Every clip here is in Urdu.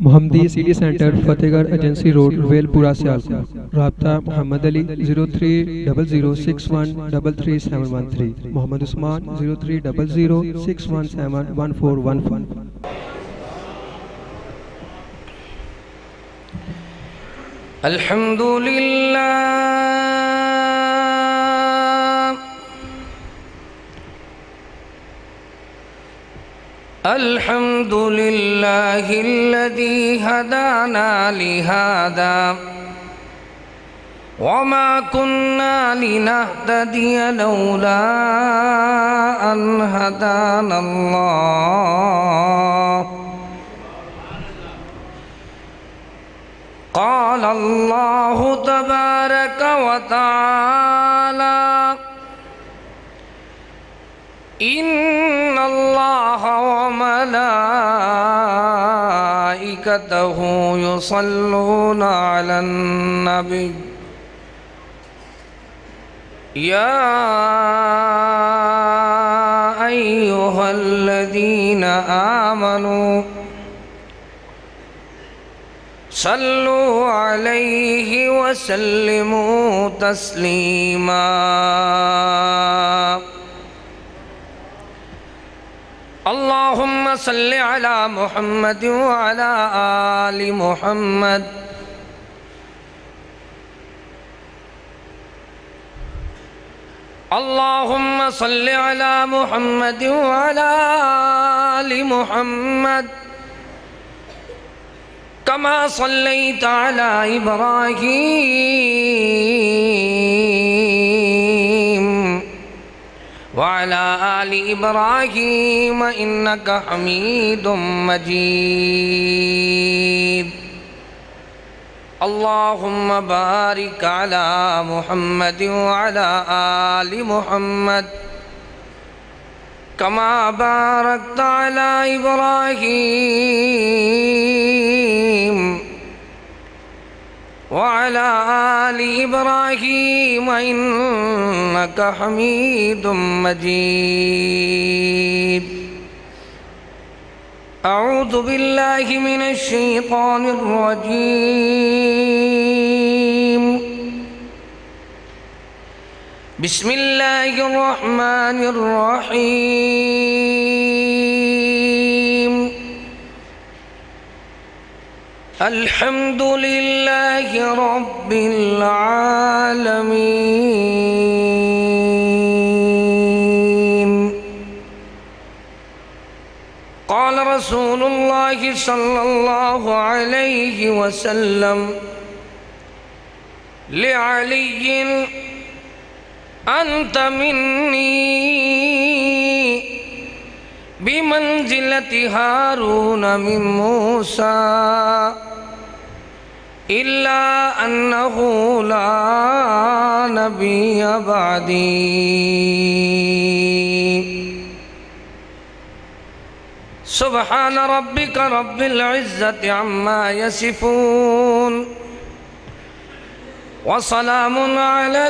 محمدی سیڈی سینٹر فتح گڑھ ایجنسی روڈ رویل پورہ سیالکوٹ۔ رابطہ محمد علی 030061337113، محمد عثمان 030061711415۔ الحمدللہ الحمدللہ الذی ہدانا لہذا وما كنا لنهتدي لولا أن هدانا الله قال الله تبارك وتعالى إن الله وملائكته يصلون على النبي يا أيها الذين آمنوا صلوا عليه وسلموا تسليما اللهم صل على محمد وعلى آل محمد اللهم صل على محمد وعلى آل محمد كما صليت على إبراهيم وعلى آل إبراهيم إنك حميد مجيد اللهم بارك على محمد وعلى آل محمد كما باركت على إبراهيم وعلى آل إبراهيم إنك حميد مجيد أعوذ بالله من الشيطان الرجيم بسم الله الرحمن الرحيم الحمد لله رب العالمين قال رسول الله صلى الله عليه وسلم لعلي أنت مني بمنزلة هارون من موسى إلا أنه لا نبي بعدي سبحان ربك رب العزة عما يصفون وسلام على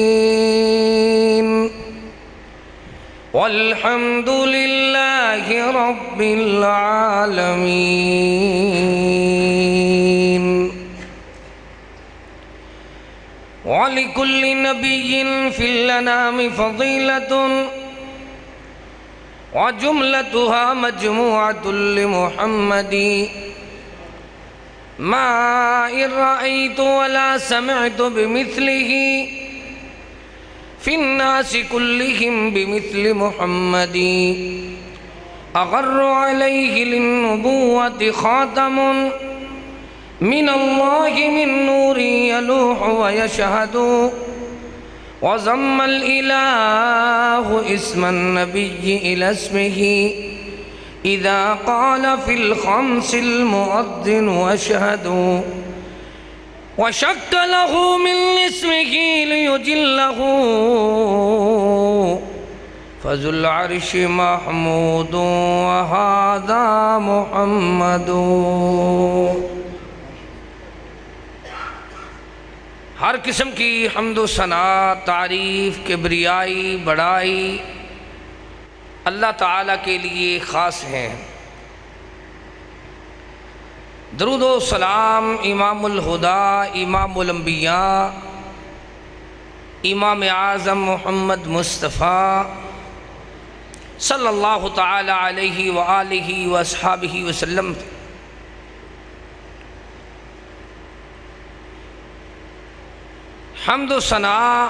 المرسلين والحمد لله رب العالمين ولكل نبي في الأنام فضيلة وجملتها مجموعة لمحمد ما إن رأيت ولا سمعت بمثله في الناس كلهم بمثل محمد أغر عليه للنبوة خاتم من الله من نور يلوح ويشهد وضم الإله اسم النبي إلى اسمه إذا قال في الخمس المؤذن وأشهد وشك له من اسمه ليجله فذو العرش محمود وهذا محمد ہر قسم کی حمد و ثنا، تعریف، کبریائی، بڑائی اللہ تعالیٰ کے لیے خاص ہیں۔ درود و سلام امام الہدی امام الانبیاء امام اعظم محمد مصطفیٰ صلی اللہ تعالی علیہ وآلہ واصحابہ وسلم۔ حمد و ثنا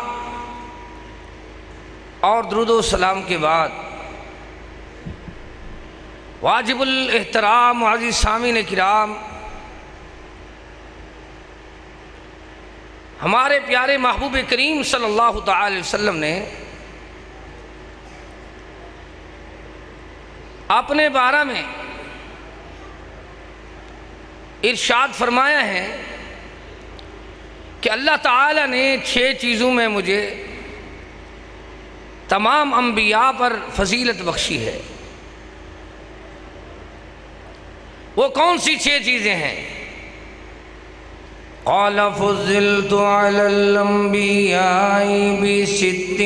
اور درود و سلام کے بعد واجب الاحترام معزز سامعین کرام، ہمارے پیارے محبوب کریم صلی اللہ تعالی علیہ وسلم نے اپنے بارے میں ارشاد فرمایا ہے کہ اللہ تعالیٰ نے 6 چیزوں میں مجھے تمام انبیاء پر فضیلت بخشی ہے۔ وہ کون سی 6 چیزیں ہیں؟ قال فضلت علی الانبیاء بست،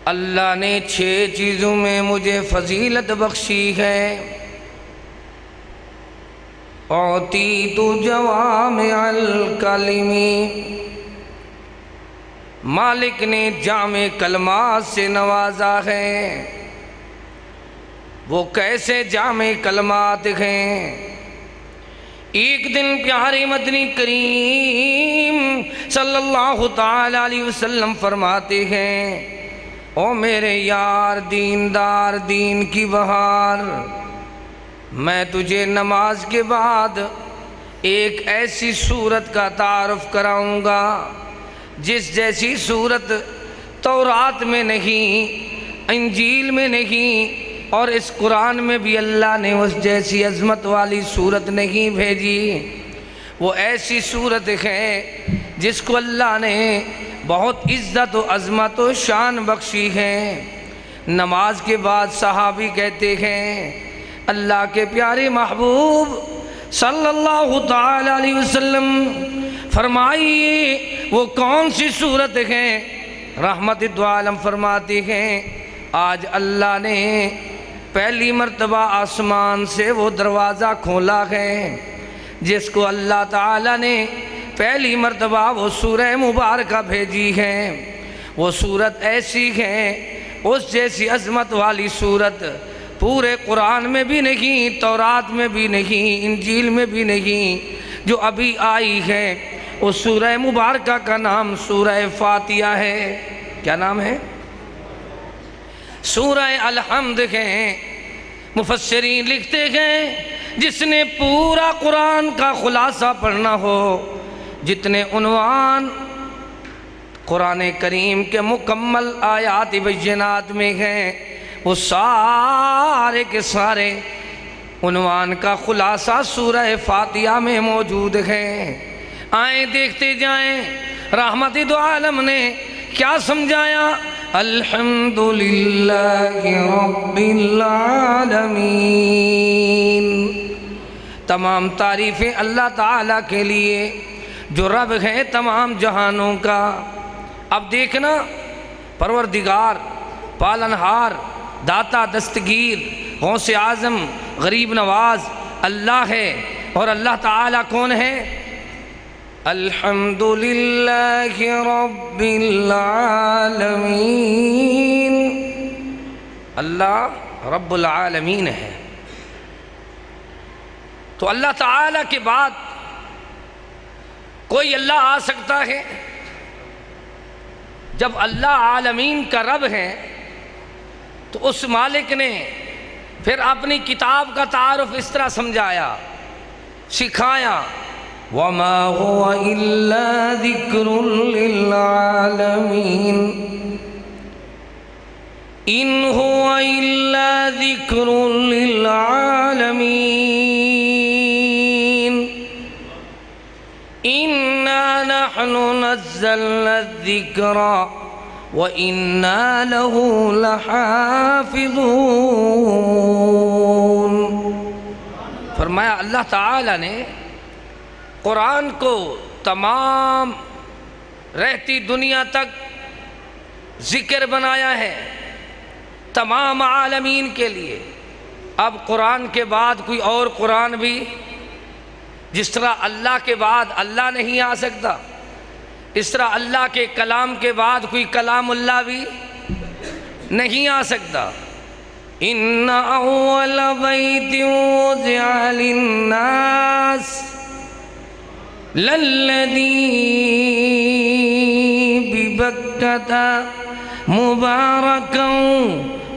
اللہ نے 6 چیزوں میں مجھے فضیلت بخشی ہے۔ اعطیت جوامع الکلم، مالک نے جامع کلمات سے نوازا ہے۔ وہ کیسے جامع کلمات ہیں؟ ایک دن پیارے مدنی کریم صلی اللہ تعالی علیہ وسلم فرماتے ہیں، او میرے یار دیندار دین کی بہار، میں تجھے نماز کے بعد ایک ایسی صورت کا تعارف کراؤں گا جس جیسی صورت تورات میں نہیں، انجیل میں نہیں، اور اس قرآن میں بھی اللہ نے اس جیسی عظمت والی صورت نہیں بھیجی۔ وہ ایسی صورت ہے جس کو اللہ نے بہت عزت و عظمت و شان بخشی ہے۔ نماز کے بعد صحابی کہتے ہیں، اللہ کے پیارے محبوب صلی اللہ تعالی علیہ وسلم فرمائیے وہ کون سی صورت ہے؟ رحمت دو عالم فرماتے ہیں، آج اللہ نے پہلی مرتبہ آسمان سے وہ دروازہ کھولا ہے جس کو اللہ تعالیٰ نے پہلی مرتبہ وہ سورہ مبارکہ بھیجی ہے۔ وہ صورت ایسی ہے، اس جیسی عظمت والی صورت پورے قرآن میں بھی نہیں، تورات میں بھی نہیں، انجیل میں بھی نہیں، جو ابھی آئی ہے۔ اس سورہ مبارکہ کا نام سورہ فاتحہ ہے۔ کیا نام ہے؟ سورہ الحمد ہے۔ مفسرین لکھتے ہیں جس نے پورا قرآن کا خلاصہ پڑھنا ہو، جتنے عنوان قرآن کریم کے مکمل آیات بینات میں ہیں، وہ سارے کے سارے عنوان کا خلاصہ سورہ فاتحہ میں موجود ہے۔ آئیں دیکھتے جائیں رحمت دو عالم نے کیا سمجھایا۔ الحمدللہ رب العالمین، تمام تعریفیں اللہ تعالیٰ کے لیے جو رب ہے تمام جہانوں کا۔ اب دیکھنا، پروردگار، پالنہار، داتا دستگیر، غوث اعظم، غریب نواز اللہ ہے، اور اللہ تعالیٰ کون ہے؟ الحمدللہ رب العالمین، اللہ رب العالمین ہے۔ تو اللہ تعالیٰ کے بعد کوئی اللہ آ سکتا ہے؟ جب اللہ عالمین کا رب ہے تو اس مالک نے پھر اپنی کتاب کا تعارف اس طرح سمجھایا، سکھایا، وَمَا هُوَ إِلَّا ذِكْرٌ لِّلْعَالَمِينَ، إِنْ هُوَ إِلَّا ذِكْرٌ لِّلْعَالَمِينَ، إِنَّا نَحْنُ نَزَّلْنَا الذِّكْرَ وَإِنَّا لَهُ لَحَافِظُونَ۔ فرمایا اللہ تعالیٰ نے قرآن کو تمام رہتی دنیا تک ذکر بنایا ہے، تمام عالمین کے لیے۔ اب قرآن کے بعد کوئی اور قرآن بھی، جس طرح اللہ کے بعد اللہ نہیں آ سکتا، اس طرح اللہ کے کلام کے بعد کوئی کلام اللہ بھی نہیں آ سکتا۔ ان اول بیت وضع للناس للذی ببکۃ مبارکا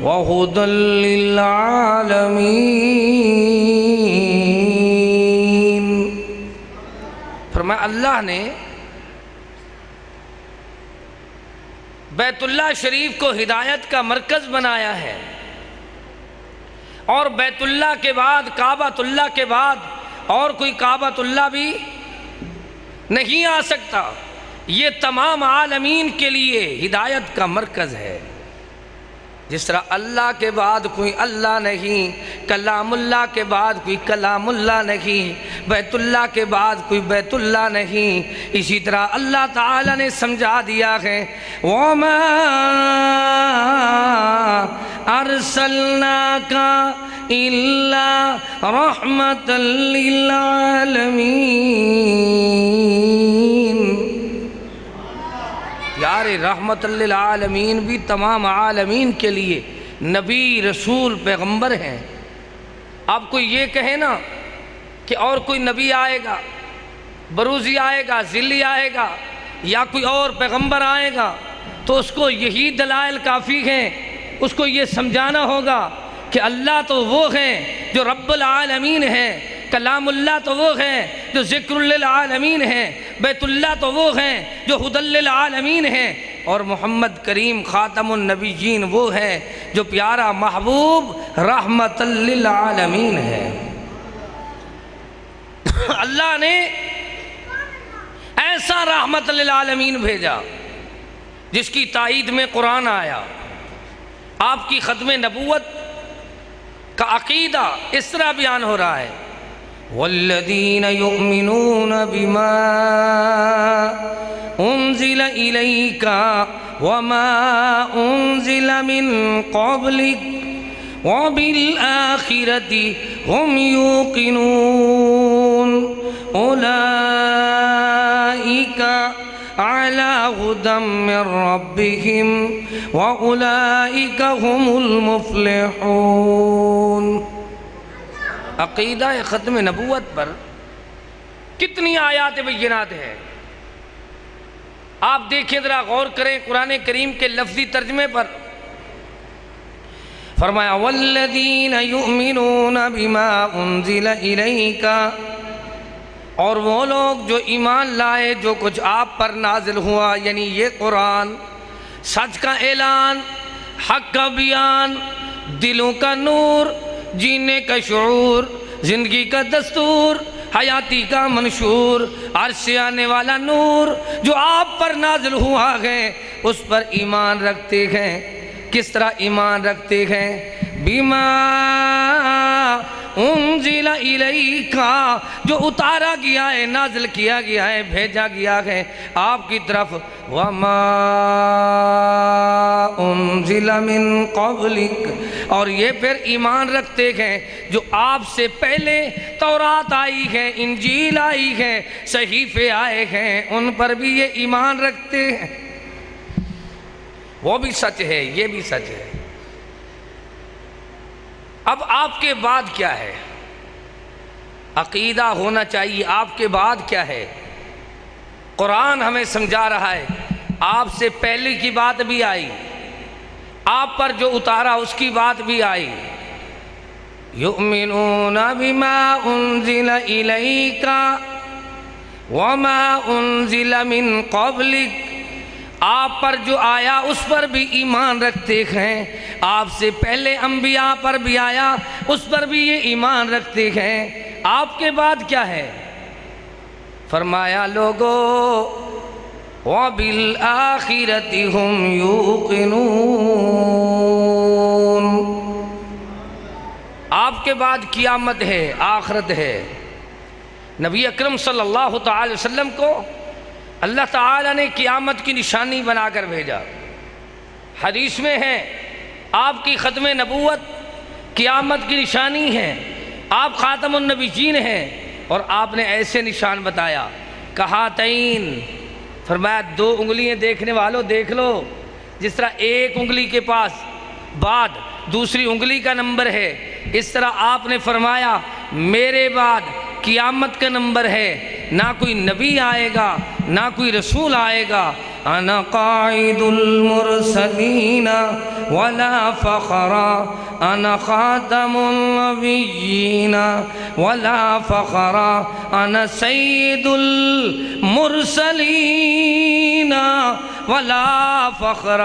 وہدی للعالمین۔ فرمایا اللہ نے بیت اللہ شریف کو ہدایت کا مرکز بنایا ہے، اور بیت اللہ کے بعد، کعبۃ اللہ کے بعد اور کوئی کعبۃ اللہ بھی نہیں آ سکتا۔ یہ تمام عالمین کے لیے ہدایت کا مرکز ہے۔ جس طرح اللہ کے بعد کوئی اللہ نہیں، کلام اللہ کے بعد کوئی کلام اللہ نہیں، بیت اللہ کے بعد کوئی بیت اللہ نہیں، اسی طرح اللہ تعالیٰ نے سمجھا دیا ہے وَمَا أَرْسَلْنَاكَ إِلَّا رَحْمَةً لِّلْعَالَمِينَ۔ یار رحمت للعالمین بھی تمام عالمین کے لیے نبی، رسول، پیغمبر ہیں۔ اب کوئی یہ کہے نا کہ اور کوئی نبی آئے گا، بروزی آئے گا، ذلی آئے گا، یا کوئی اور پیغمبر آئے گا، تو اس کو یہی دلائل کافی ہیں، اس کو یہ سمجھانا ہوگا کہ اللہ تو وہ ہیں جو رب العالمین ہیں، کلام اللہ تو وہ ہیں جو ذکر للعالمین ہیں، بیت اللہ تو وہ ہیں جو ہدی للعالمین ہیں، اور محمد کریم خاتم النبیین وہ ہیں جو پیارا محبوب رحمت للعالمین ہے۔ اللہ نے ایسا رحمت للعالمین بھیجا جس کی تائید میں قرآن آیا۔ آپ کی ختم نبوت کا عقیدہ اس طرح بیان ہو رہا ہے وَالَّذِينَ يُؤْمِنُونَ بِمَا أُنزِلَ إِلَيْكَ وَمَا أُنزِلَ مِن قَبْلِكَ وَبِالْآخِرَةِ هُمْ يُوقِنُونَ أُولَئِكَ عَلَى هُدًى مِّن رَّبِّهِمْ وَأُولَئِكَ هُمُ الْمُفْلِحُونَ۔ عقیدہ ختم نبوت پر کتنی آیات بینات ہیں، آپ دیکھیں ذرا غور کریں قرآن کریم کے لفظی ترجمے پر۔ فرمایا وَالَّذِينَ يُؤْمِنُونَ بِمَا أُنزِلَ إِلَيْكَ، اور وہ لوگ جو ایمان لائے جو کچھ آپ پر نازل ہوا، یعنی یہ قرآن، سچ کا اعلان، حق کا بیان، دلوں کا نور، جینے کا شعور، زندگی کا دستور، حیاتی کا منشور، عرش سے آنے والا نور جو آپ پر نازل ہوا ہے، اس پر ایمان رکھتے ہیں۔ کس طرح ایمان رکھتے ہیں؟ بیما انزل الیک، جو اتارا گیا ہے، نازل کیا گیا ہے، بھیجا گیا ہے آپ کی طرف۔ وما انزل من قبلک، اور یہ پھر ایمان رکھتے ہیں جو آپ سے پہلے تورات آئی ہے، انجیل آئی ہے، صحیفے آئے ہیں، ان پر بھی یہ ایمان رکھتے ہیں۔ وہ بھی سچ ہے، یہ بھی سچ ہے۔ اب آپ کے بعد کیا ہے؟ عقیدہ ہونا چاہیے آپ کے بعد کیا ہے؟ قرآن ہمیں سمجھا رہا ہے آپ سے پہلے کی بات بھی آئی، آپ پر جو اتارا اس کی بات بھی آئی۔ یؤمنون بما انزل الیک وما انزل من قبلک، آپ پر جو آیا اس پر بھی ایمان رکھتے ہیں، آپ سے پہلے انبیاء پر بھی آیا اس پر بھی یہ ایمان رکھتے ہیں۔ آپ کے بعد کیا ہے؟ فرمایا لوگو وَبِالْآخِرَةِ هُمْ يُوقِنُونَ، آپ کے بعد قیامت ہے، آخرت ہے۔ نبی اکرم صلی اللہ تعالی وسلم کو اللہ تعالیٰ نے قیامت کی نشانی بنا کر بھیجا۔ حدیث میں ہے آپ کی ختم نبوت قیامت کی نشانی ہے، آپ خاتم النبیین ہیں، اور آپ نے ایسے نشان بتایا، کہا تین، فرمایا 2 انگلیاں دیکھنے والوں دیکھ لو، جس طرح ایک انگلی کے پاس بعد دوسری انگلی کا نمبر ہے، اس طرح آپ نے فرمایا میرے بعد قیامت کا نمبر ہے، نہ کوئی نبی آئے گا نہ کوئی رسول آئے گا، انا قائد المرسلین ولا فخر، انا خاتم النبیین ولا فخر، انا سید المرسلین ولا فخر۔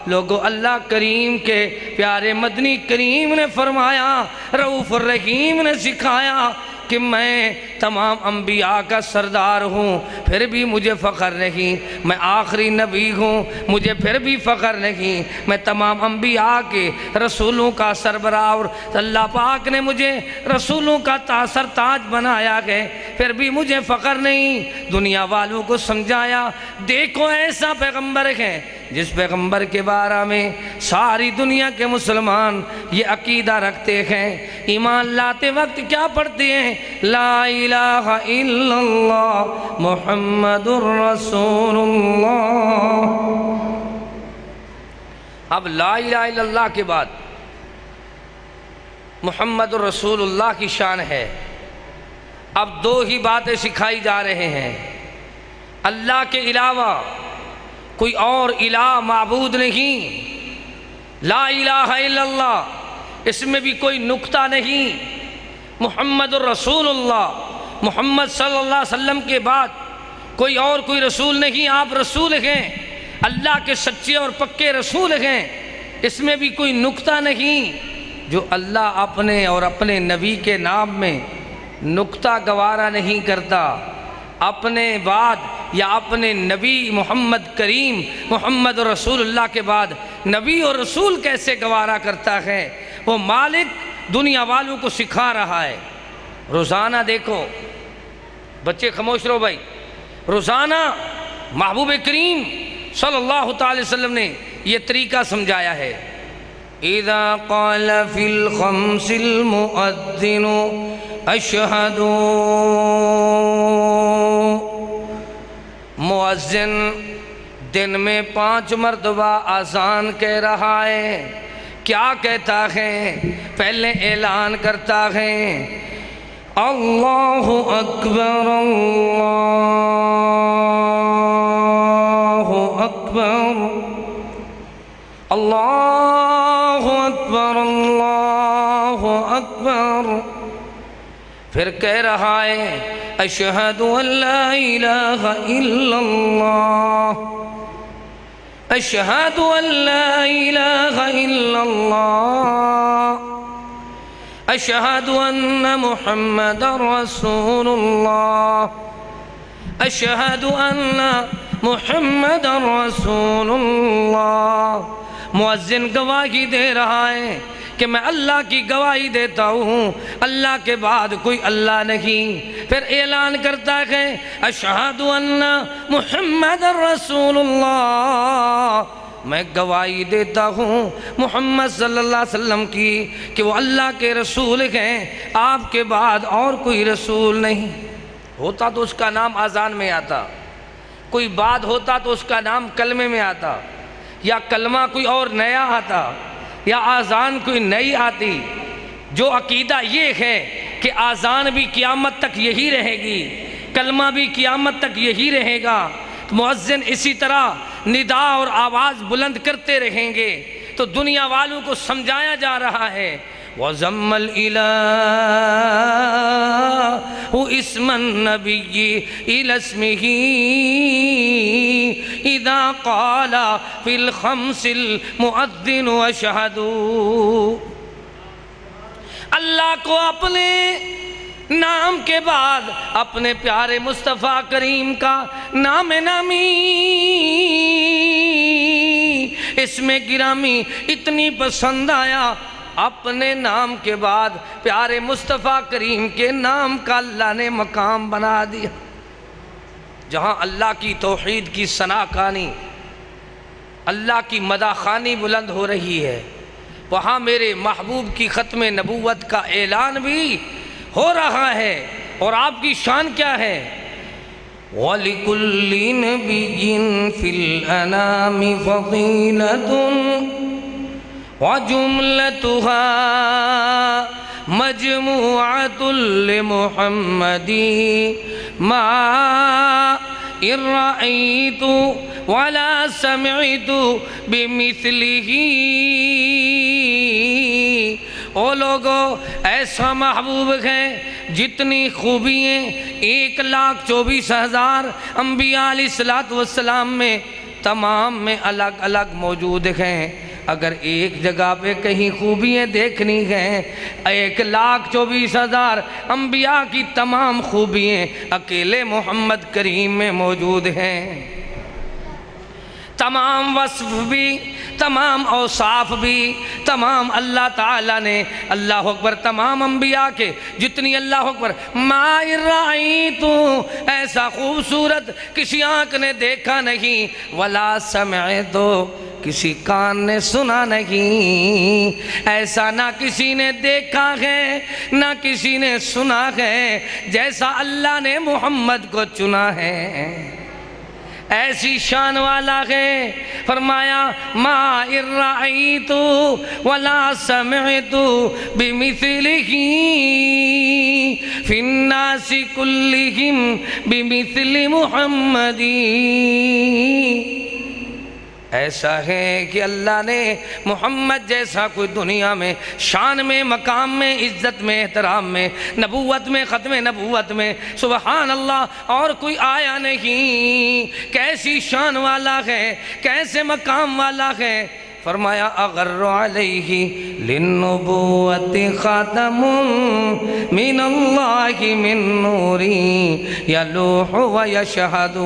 لوگو، اللہ کریم کے پیارے مدنی کریم نے فرمایا، رؤوف الرحیم نے سکھایا کہ میں تمام انبیاء کا سردار ہوں، پھر بھی مجھے فخر نہیں، میں آخری نبی ہوں، مجھے پھر بھی فخر نہیں، میں تمام انبیاء کے رسولوں کا سربراہ، اور اللہ پاک نے مجھے رسولوں کا سر تاج بنایا ہے، پھر بھی مجھے فخر نہیں۔ دنیا والوں کو سمجھایا، دیکھو ایسا پیغمبر ہے جس پیغمبر کے بارے میں ساری دنیا کے مسلمان یہ عقیدہ رکھتے ہیں، ایمان لاتے وقت کیا پڑھتے ہیں؟ لا الہ الا اللہ محمد الرسول اللہ۔ اب لا الہ الا اللہ کے بعد محمد الرسول اللہ کی شان ہے۔ اب 2 ہی باتیں سکھائی جا رہے ہیں، اللہ کے علاوہ کوئی اور الہ معبود نہیں، لا الہ الا اللہ، اس میں بھی کوئی نقطہ نہیں، محمد الرسول اللہ، محمد صلی اللہ علیہ وسلم کے بعد کوئی اور کوئی رسول نہیں، آپ رسول ہیں، اللہ کے سچے اور پکے رسول ہیں، اس میں بھی کوئی نقطہ نہیں۔ جو اللہ اپنے اور اپنے نبی کے نام میں نقطہ گوارا نہیں کرتا، اپنے بعد یا اپنے نبی محمد کریم محمد رسول اللہ کے بعد نبی اور رسول کیسے گوارا کرتا ہے؟ وہ مالک دنیا والوں کو سکھا رہا ہے۔ روزانہ دیکھو، بچے خاموش رہو بھائی، روزانہ محبوب کریم صلی اللہ تعالی وسلم نے یہ طریقہ سمجھایا ہے۔ اذا قال فی الخمس المؤذن اشہد، مؤذن دن میں 5 مرتبہ اذان کہہ رہا ہے، کیا کہتا ہے؟ پہلے اعلان کرتا ہے اللہ اکبر اللہ اکبر اللہ اکبر اللہ اکبر، پھر کہہ رہا ہے اشہد ان لا الہ الا اللہ، اشہد ان لا الہ الا اللہ، اشہد ان محمد رسول اللہ، اشہد ان محمد رسول اللہ۔ مؤذن گواہی دے رہا ہے کہ میں اللہ کی گواہی دیتا ہوں، اللہ کے بعد کوئی اللہ نہیں۔ پھر اعلان کرتا ہے اشہد ان محمد رسول اللہ، میں گواہی دیتا ہوں محمد صلی اللہ علیہ وسلم کی کہ وہ اللہ کے رسول ہیں، آپ کے بعد اور کوئی رسول نہیں۔ ہوتا تو اس کا نام اذان میں آتا، کوئی بعد ہوتا تو اس کا نام کلمے میں آتا، یا کلمہ کوئی اور نیا آتا، یا آذان کوئی نئی آتی۔ جو عقیدہ یہ ہے کہ آذان بھی قیامت تک یہی رہے گی، کلمہ بھی قیامت تک یہی رہے گا، مؤذن اسی طرح ندا اور آواز بلند کرتے رہیں گے، تو دنیا والوں کو سمجھایا جا رہا ہے وَضَمَّ الْإِلَٰهُ اسْمَ النَّبِيِّ إِلَى اسْمِهِ إِذَا قَالَ فِي الْخَمْسِ الْمُؤَذِّنُ أَشْهَدُ۔ اللہ کو اپنے نام کے بعد اپنے پیارے مصطفیٰ کریم کا نام نامی اسم گرامی اتنی پسند آیا، اپنے نام کے بعد پیارے مصطفیٰ کریم کے نام کا اللہ نے مقام بنا دیا۔ جہاں اللہ کی توحید کی ثنا خوانی، اللہ کی مدح خوانی بلند ہو رہی ہے، وہاں میرے محبوب کی ختم نبوت کا اعلان بھی ہو رہا ہے۔ اور آپ کی شان کیا ہے؟ وَلِكُلِّ نَبِيٍّ فِي الْأَنَامِ فَضِيلَةٌ وَجُمْلَتُهَا مَجْمُوعَةٌ لِمُحَمَّدٍ مَا إِن رَأَيْتُ وَلَا سَمِعْتُ بِمِثْلِهِ۔ او لوگو، ایسا محبوب ہے جتنی خوبیاں 1,24,000 انبیاء علیہ السلام میں تمام میں الگ الگ موجود ہیں۔ اگر ایک جگہ پہ کہیں خوبیاں دیکھنی ہیں، 1,24,000 انبیاء کی تمام خوبیاں اکیلے محمد کریم میں موجود ہیں۔ تمام وصف بھی، تمام اوصاف بھی، تمام اللہ تعالیٰ نے، اللہ اکبر، تمام انبیاء کے جتنی، اللہ اکبر، ما رأیت، ایسا خوبصورت کسی آنکھ نے دیکھا نہیں، ولا سمعت، کسی کان نے سنا نہیں، ایسا نہ کسی نے دیکھا ہے نہ کسی نے سنا ہے جیسا اللہ نے محمد کو چنا ہے۔ ایسی شان والا ہے، فرمایا ما ان رأیت ولا سمعت بمثلہ فی الناس کلہم بمثل محمد۔ ایسا ہے کہ اللہ نے محمد جیسا کوئی دنیا میں شان میں، مقام میں، عزت میں، احترام میں، نبوت میں، ختم نبوت میں، سبحان اللہ، اور کوئی آیا نہیں۔ کیسی شان والا ہے، کیسے مقام والا ہے۔ فرمایا اغر علیہ للنبوت خاتم من اللہ من نوری یلوح ویشہد۔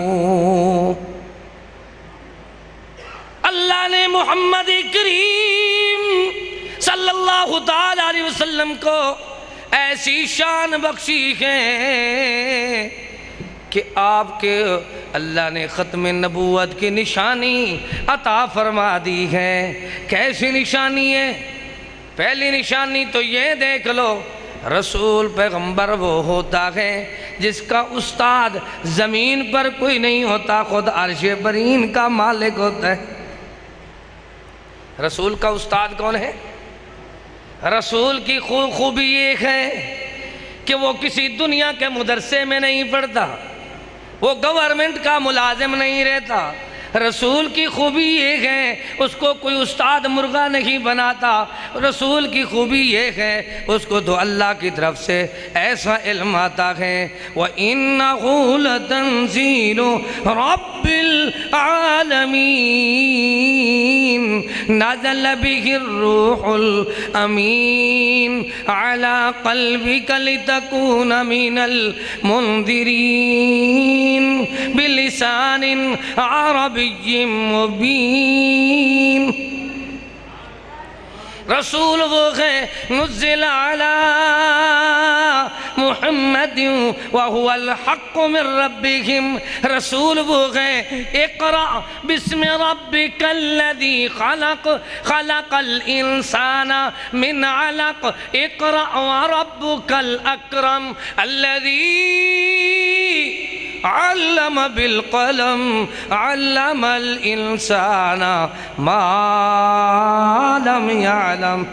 اللہ نے محمد کریم صلی اللہ تعالیٰ علیہ وسلم کو ایسی شان بخشی ہے کہ آپ کے اللہ نے ختم نبوت کی نشانی عطا فرما دی ہے۔ کیسی نشانی ہے؟ پہلی نشانی تو یہ دیکھ لو، رسول پیغمبر وہ ہوتا ہے جس کا استاد زمین پر کوئی نہیں ہوتا، خود عرش برین کا مالک ہوتا ہے۔ رسول کا استاد کون ہے؟ رسول کی خوبی یہ ہے کہ وہ کسی دنیا کے مدرسے میں نہیں پڑھتا، وہ گورنمنٹ کا ملازم نہیں رہتا۔ رسول کی خوبی یہ ہے اس کو کوئی استاد مرغا نہیں بناتا۔ رسول کی خوبی یہ ہے اس کو تو اللہ کی طرف سے ایسا علم آتا ہے۔ وَإِنَّهُ لَتَنزِيلُ رَبِّ الْعَالَمِينَ نَزَلَ بِهِ الرُّوحُ الْأَمِينُ عَلَى قَلْبِكَ لِتَكُونَ مِنَ الْمُنذِرِينَ بِلِسَانٍ عَرَبِيٍّ مبین۔ رسول وہ ہے نزل علی محمد وهو الحق من ربهم، رسول وہ ہے اقرأ بسم ربک الذی خلق، خلق الانسان من علق، اقرأ وربک الاکرم الذی علم بالقلم علم الانسان ما لم يعلم۔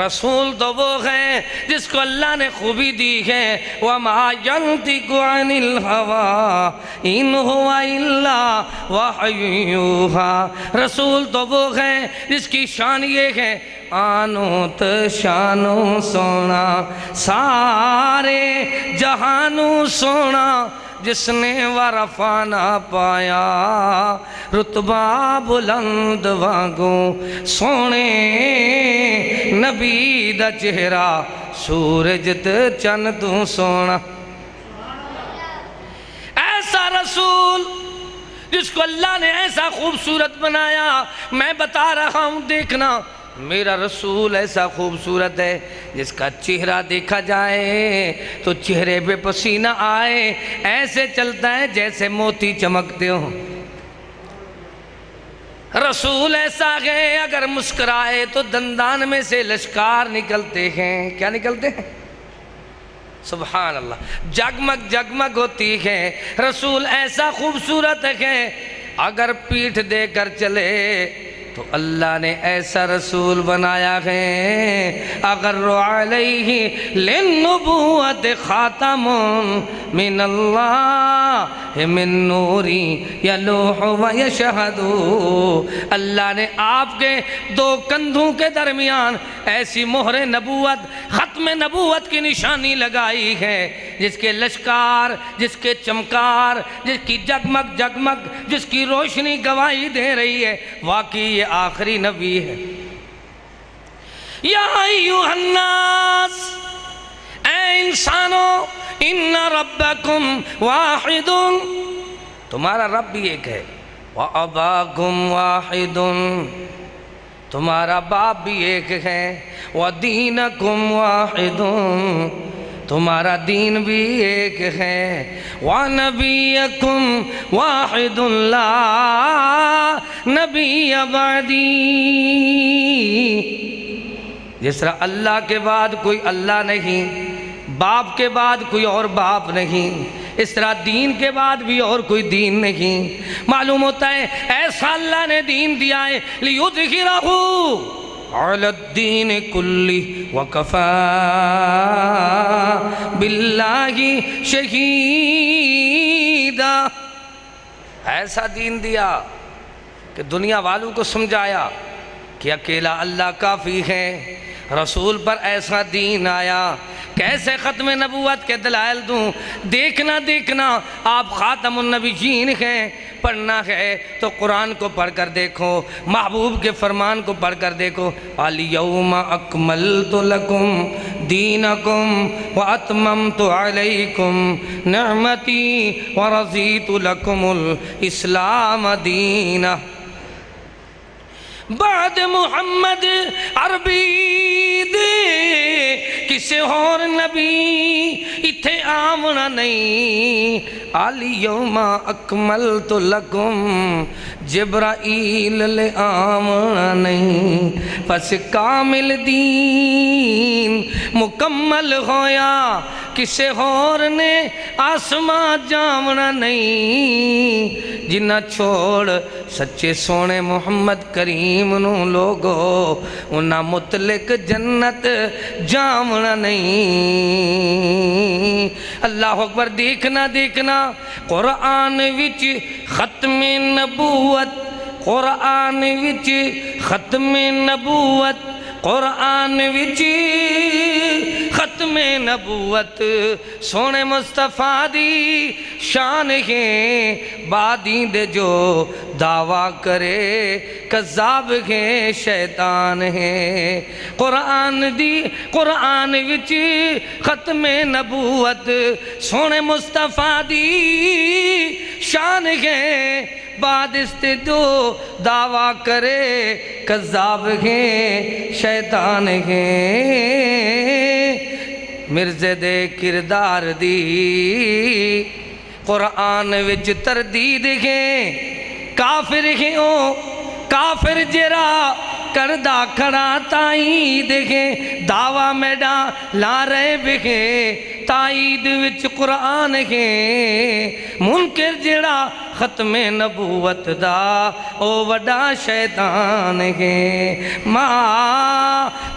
رسول تو وہ ہے جس کو اللہ نے خوبی دی ہے، وَمَا يَنْطِقُ عَنِ الْهَوَىٰ إِنْ هُوَ إِلَّا وَحْيٌ يُوحَىٰ۔ رسول تو وہ ہے جس کی شان یہ ہے، آنو تشانو سونا سارے جہانو سونا، جس نے ورفا نہ پایا رتبہ بلند وانگوں، سونے نبی دا چہرہ سورج تے چند تو سونا۔ ایسا رسول جس کو اللہ نے ایسا خوبصورت بنایا، میں بتا رہا ہوں دیکھنا، میرا رسول ایسا خوبصورت ہے جس کا چہرہ دیکھا جائے تو چہرے پہ پسینہ آئے، ایسے چلتا ہے جیسے موتی چمکتے ہوں۔ رسول ایسا ہے اگر مسکرائے تو دندان میں سے لشکار نکلتے ہیں. کیا نکلتے ہیں؟ سبحان اللہ. جگمگ جگمگ ہوتی ہے. رسول ایسا خوبصورت ہے اگر پیٹھ دے کر چلے تو اللہ نے ایسا رسول بنایا ہے. اگر علیہ للنبوت خاتم من اللہ من نوری یلوح و یشہد. اللہ نے آپ کے دو کندھوں کے درمیان ایسی مہر نبوت ختم نبوت کی نشانی لگائی ہے جس کے لشکار، جس کے چمکار، جس کی جگمگ جگمگ، جس کی روشنی گواہی دے رہی ہے واقعی یہ آخری نبی ہے. یا ایھا الناس، اے انسانوں، ان ربکم واحد، تمہارا رب بھی ایک ہے. واباکم واحد، تمہارا باپ بھی ایک ہے. ودینکم واحد، تمہارا دین بھی ایک ہے. وَنَبِيَّكُمْ وَاحِدٌ لَا نَبِيَّ بَعْدِي، جس طرح اللہ کے بعد کوئی اللہ نہیں، باپ کے بعد کوئی اور باپ نہیں، اس طرح دین کے بعد بھی اور کوئی دین نہیں. معلوم ہوتا ہے ایسا اللہ نے دین دیا ہے لِيُظْهِرَهُ علی الدین کلی وکفا باللہ شہیدا. ایسا دین دیا کہ دنیا والوں کو سمجھایا کہ اکیلا اللہ کافی ہے. رسول پر ایسا دین آیا. کیسے ختم نبوت کے دلائل دوں؟ دیکھنا دیکھنا آپ خاتم النبیین ہیں. پڑھنا ہے تو قرآن کو پڑھ کر دیکھو، محبوب کے فرمان کو پڑھ کر دیکھو. الیوم اکملت لکم دینکم واتممت علیکم نعمتی ورضیت لکم الاسلام دینا. بعد محمد عربی دے کسے اور نبی اتھے آمنا نہیں. الیوم اکملت لکم جبرائیل لے آمنا نہیں. پس کامل دین مکمل ہویا کسے اور نے آسمان جامنا نہیں. جنہ چھوڑ سچے سونے محمد کریم نو لوگو انہا مطلق جنت جامنا نہیں. اللہ اکبر. دیکھنا دیکھنا قرآن وچ ختم نبوت، قرآن وچ ختم نبوت، قرآن وچ ختم نبوت. سونے مصطفیٰ دی شان ہے، بعدیں دے جو دعویٰ کرے کذاب ہے شیطان ہے. قرآن وچ ختم نبوت سونے مصطفیٰ دی شان ہے، بعد اس تے جو دعویٰ کرے کذاب ہے شیطان ہے. مرزے دے کردار دی قرآن وچ تردید ہے. کافر ہے او کافر جرا کردہ کھڑا تائید ہے. دعویٰ میڈا لا رہے بکھے تائید وچ قرآن ہے. منکر جڑا ختم نبوت دا او وڈا شیطان ہے. ما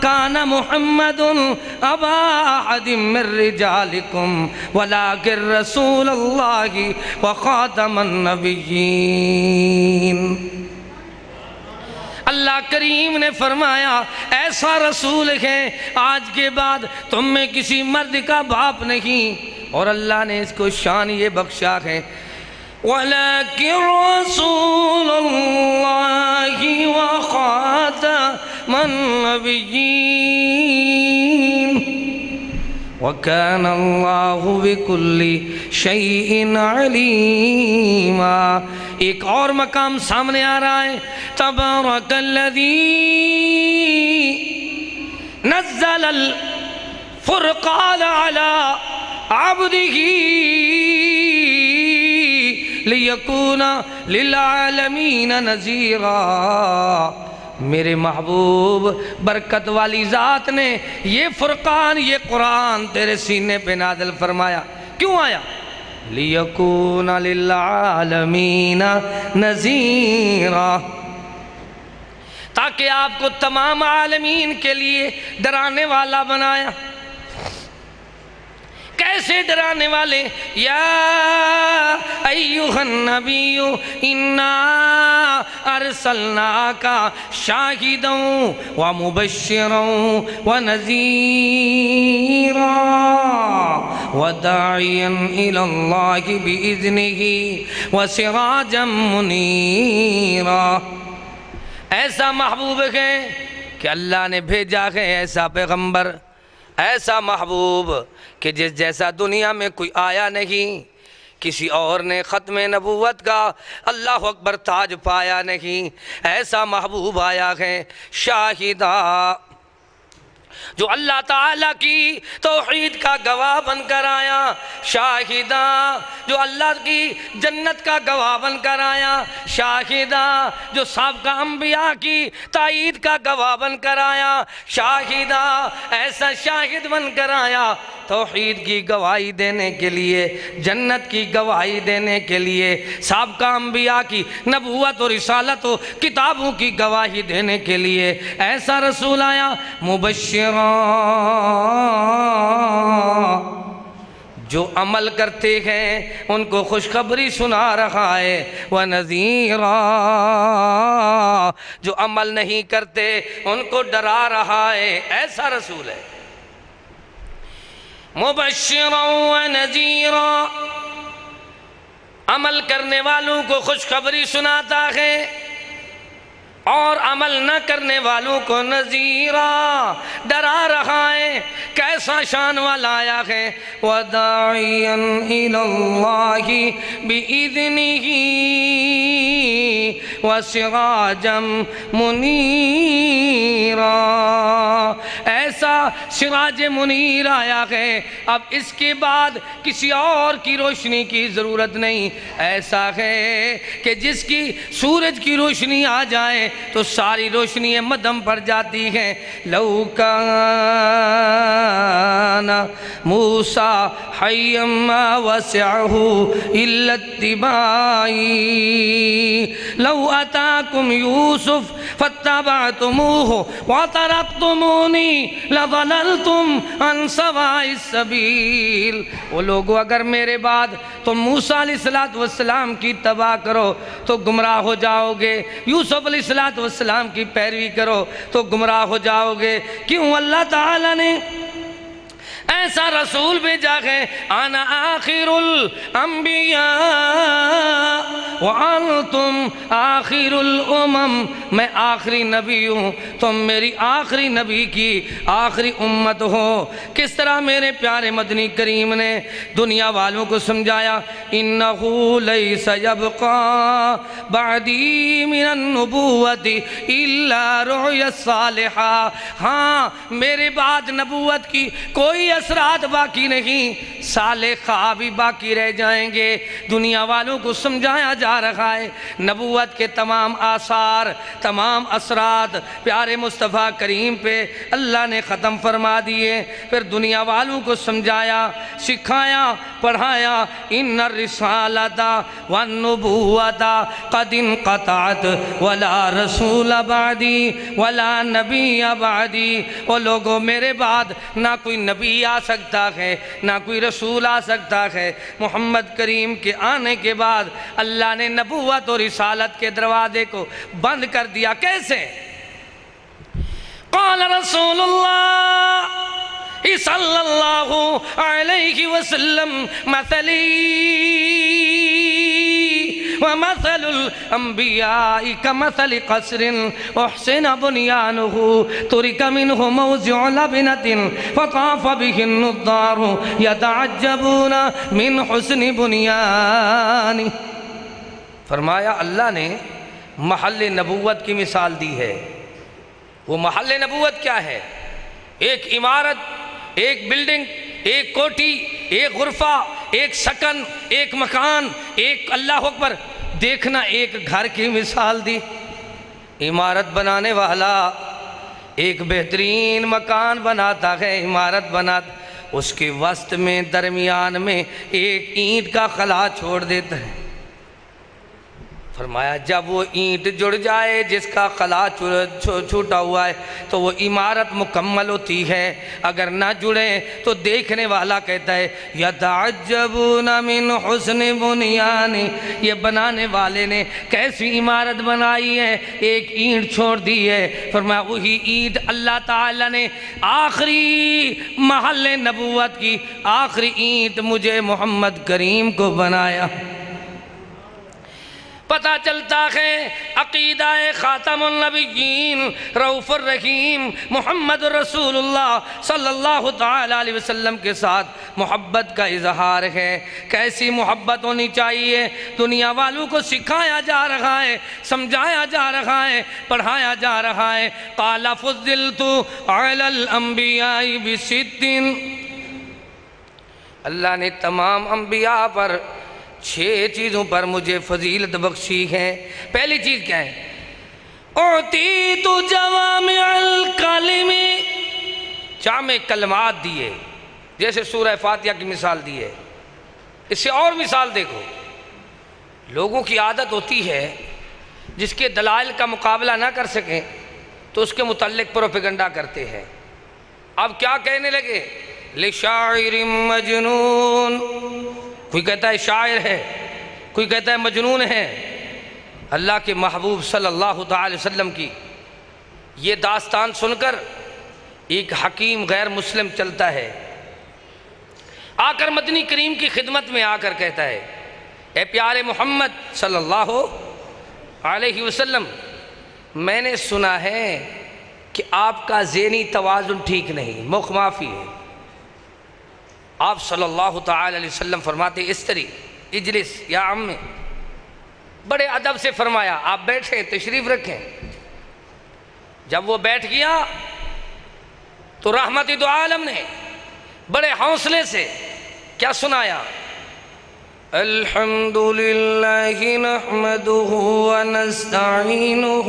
کان محمد ابا احد من رجالکم ولکن رسول اللہ وخاتم النبیین. اللہ کریم نے فرمایا ایسا رسول ہے آج کے بعد تم میں کسی مرد کا باپ نہیں. اور اللہ نے اس کو شان یہ بخشا ہے وَلَكِنْ رَسُولُ اللَّهِ وَخَاتَمَ النَّبِيِّينَ وَكَانَ اللَّهُ بِكُلِّ شَيْءٍ عَلِيمًا. ایک اور مقام سامنے آ رہا ہے. تبارک الذی نزل الفرقان علی عبدہ لیکون للعالمین نذیرا، میرے محبوب برکت والی ذات نے یہ فرقان، یہ قرآن تیرے سینے پہ نازل فرمایا، کیوں آیا؟ لیکون للعالمین نذیرا، تاکہ آپ کو تمام عالمین کے لیے ڈرانے والا بنایا۔ کیسے ڈرانے والے؟ یا ایھا النبی انا ارسلناک شاہدا ومبشرا ونذیرا وداعیا الی اللہ باذنہ وسراجا منیرا۔ ایسا محبوب ہے کہ اللہ نے بھیجا ہے، ایسا پیغمبر، ایسا محبوب کہ جس جیسا دنیا میں کوئی آیا نہیں، کسی اور نے ختم نبوت کا اللہ اکبر تاج پایا نہیں، ایسا محبوب آیا ہے شاہدہ، جو اللہ تعالیٰ کی توحید کا گواہ بن کر آیا، شاہدہ جو اللہ کی جنت کا گواہ بن کر آیا، شاہدہ جو سابقہ انبیاء کی تائید کا گواہ بن کر آیا، شاہدہ ایسا شاہد بن کر آیا توحید کی گواہی دینے کے لیے، جنت کی گواہی دینے کے لیے، سابقہ انبیاء کی نبوت و رسالت و کتابوں کی گواہی دینے کے لیے ایسا رسول آیا، مبشرا، جو عمل کرتے ہیں ان کو خوشخبری سنا رہا ہے، وَنَذِيرًا، جو عمل نہیں کرتے ان کو ڈرا رہا ہے، ایسا رسول ہے۔ مبشرا ونذیرا، عمل کرنے والوں کو خوشخبری سناتا ہے اور عمل نہ کرنے والوں کو نذیرا، ڈرا رہا ہے۔ کیسا شان والا آیا ہے؟ وَدَاعِيًا إِلَى اللَّهِ بِإِذْنِهِ وَسِرَاجًا مُنِيرًا، ایسا سراج منیر آیا ہے، اب اس کے بعد کسی اور کی روشنی کی ضرورت نہیں، ایسا ہے کہ جس کی سورج کی روشنی آ جائے تو ساری روشنی مدھم پڑ جاتی ہیں۔ لَوْ كَانَ مُوسَىٰ حَيًّا مَا وَسِعَهُ إِلَّا اتِّبَاعِي لَوْ أَتَاكُمْ يُوسُفُ فَاتَّبَعْتُمُوهُ وَتَرَكْتُمُونِي لَضَلَلْتُمْ عَنْ سَوَاءِ السَّبِيلِ، وہ لوگو اگر میرے بعد تم موسیٰ علیہ السلام کی اتباع کرو تو گمراہ ہو جاؤ گے، یوسف علیہ السلام کی پیروی کرو تو گمراہ ہو جاؤ گے۔ کیوں اللہ تعالیٰ نے ایسا رسول بھیجا ہے؟ انا آخر الانبیاء وانتم آخر الامم، میں آخری نبی ہوں، تم میری آخری نبی کی آخری امت ہو۔ کس طرح میرے پیارے مدنی کریم نے دنیا والوں کو سمجھایا، انہو لیس یبقا بعدی من النبوت الا رؤیا صالحہ، ہاں میرے بعد نبوت کی کوئی اثرات باقی نہیں، صالح خواب بھی باقی رہ جائیں گے۔ دنیا والوں کو سمجھایا جا رہا ہے نبوت کے تمام آثار، تمام اثرات پیارے مصطفیٰ کریم پہ اللہ نے ختم فرما دیے۔ پھر دنیا والوں کو سمجھایا، سکھایا، پڑھایا، ان الرسالۃ والنبوۃ قد انقطعت ولا رسول بعدی ولا نبی بعدی، وہ لوگوں میرے بعد نہ کوئی نبی آ سکتا ہے، نہ کوئی رسول آ سکتا ہے۔ محمد کریم کے آنے کے بعد اللہ نے نبوت اور رسالت کے دروازے کو بند کر دیا۔ کیسے؟ قال رسول اللہ صلی اللہ علیہ وسلم مثلی ومثل الانبیاء کمثل قصر احسن بنیانه ترک منه موضع لبنة فطاف به النظار یتعجبون من حسن بنیانه، فرمایا اللہ نے محل نبوت کی مثال دی ہے۔ وہ محل نبوت کیا ہے؟ ایک عمارت، ایک بلڈنگ، ایک کوٹھی، ایک غرفہ، ایک سکن، ایک مکان، ایک اللہ اکبر دیکھنا ایک گھر کی مثال دی، عمارت بنانے والا ایک بہترین مکان بناتا ہے، عمارت بناتا، اس کے وسط میں درمیان میں ایک اینٹ کا خلا چھوڑ دیتا ہے۔ فرمایا جب وہ اینٹ جڑ جائے جس کا خلا چھوٹا ہوا ہے تو وہ عمارت مکمل ہوتی ہے، اگر نہ جڑے تو دیکھنے والا کہتا ہے یتعجبون من حسن بنیانی، یہ بنانے والے نے کیسی عمارت بنائی ہے، ایک اینٹ چھوڑ دی ہے۔ فرمایا وہی اینٹ اللہ تعالیٰ نے آخری محل نبوت کی آخری اینٹ مجھے محمد کریم کو بنایا۔ پتہ چلتا ہے عقیدہ خاتم النبیین رؤوف الرحیم محمد رسول اللہ صلی اللہ تعالیٰ علیہ وسلم کے ساتھ محبت کا اظہار ہے۔ کیسی محبت ہونی چاہیے، دنیا والوں کو سکھایا جا رہا ہے، سمجھایا جا رہا ہے، پڑھایا جا رہا ہے۔ قال فضلت علی الانبیاء بست، اللہ نے تمام انبیاء پر 6 چیزوں پر مجھے فضیلت بخشی ہے۔ پہلی چیز کیا ہے؟ اعطیت جوامع الکلم، جامع کلمات دیے، جیسے سورہ فاتحہ کی مثال دی ہے۔ اس سے اور مثال دیکھو، لوگوں کی عادت ہوتی ہے جس کے دلائل کا مقابلہ نہ کر سکیں تو اس کے متعلق پروپیگنڈا کرتے ہیں۔ اب کیا کہنے لگے؟ لشاعر مجنون، کوئی کہتا ہے شاعر ہے، کوئی کہتا ہے مجنون ہے۔ اللہ کے محبوب صلی اللہ تعالی وسلم کی یہ داستان سن کر ایک حکیم غیر مسلم چلتا ہے، آ کر مدنی کریم کی خدمت میں آ کر کہتا ہے اے پیارے محمد صلی اللہ علیہ وسلم، میں نے سنا ہے کہ آپ کا ذہنی توازن ٹھیک نہیں، مخ معافی ہے۔ آپ صلی اللہ تعالی علیہ وسلم فرماتے استری اجلس یا عم، بڑے ادب سے فرمایا آپ بیٹھیں، تشریف رکھیں۔ جب وہ بیٹھ گیا تو رحمت دو عالم نے بڑے حوصلے سے کیا سنایا؟ الحمدللہ نحمدہ ونستعینہ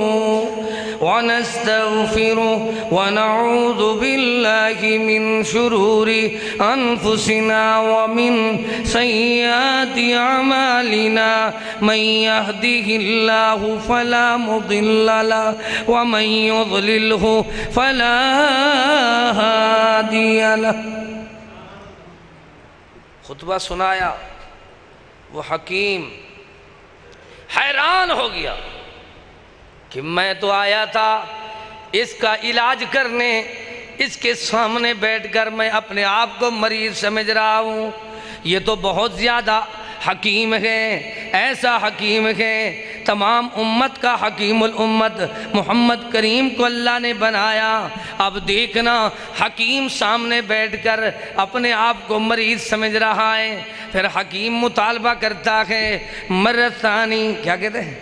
ونستغفرہ ونعوذ باللہ من شرور انفسنا ومن سیئات اعمالنا من یہدہ اللہ فلا مضل لہ ومن یضللہ فلا ہادی لہ۔ خطبہ سنایا، وہ حکیم حیران ہو گیا کہ میں تو آیا تھا اس کا علاج کرنے، اس کے سامنے بیٹھ کر میں اپنے آپ کو مریض سمجھ رہا ہوں، یہ تو بہت زیادہ حکیم ہے، ایسا حکیم ہے، تمام امت کا حکیم الامت محمد کریم کو اللہ نے بنایا۔ اب دیکھنا حکیم سامنے بیٹھ کر اپنے آپ کو مریض سمجھ رہا ہے، پھر حکیم مطالبہ کرتا ہے مرۃ ثانی، کیا کہتے ہیں؟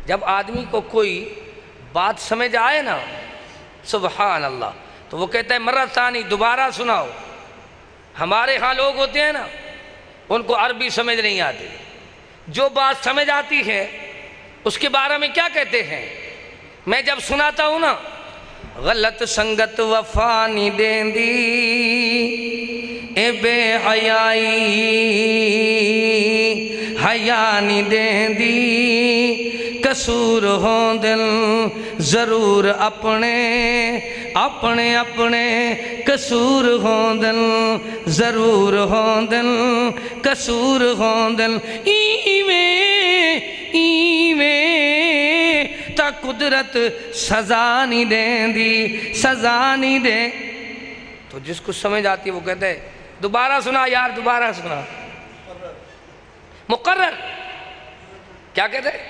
جب آدمی کو کوئی بات سمجھ آئے نا، سبحان اللہ، تو وہ کہتا ہے مرۃ ثانی، دوبارہ سناؤ۔ ہمارے ہاں لوگ ہوتے ہیں نا، ان کو عربی سمجھ نہیں آتی، جو بات سمجھ آتی ہے اس کے بارے میں کیا کہتے ہیں؟ میں جب سناتا ہوں نا، غلط سنگت وفا نہیں دیندی اے بے حیائی، حیا نہیں دیندی، قصور ہوں دل ضرور اپنے اپنے اپنے، قصور ہوں دل ضرور ہوں دل، قصور ہوں دل، ایویں ایویں تا قدرت سزا نہیں دیں دی، سزا نہیں دیں۔ تو جس کو سمجھ آتی ہے وہ کہتا ہے دوبارہ سنا یار، دوبارہ سنا۔ مقرر کیا کہتے ہیں؟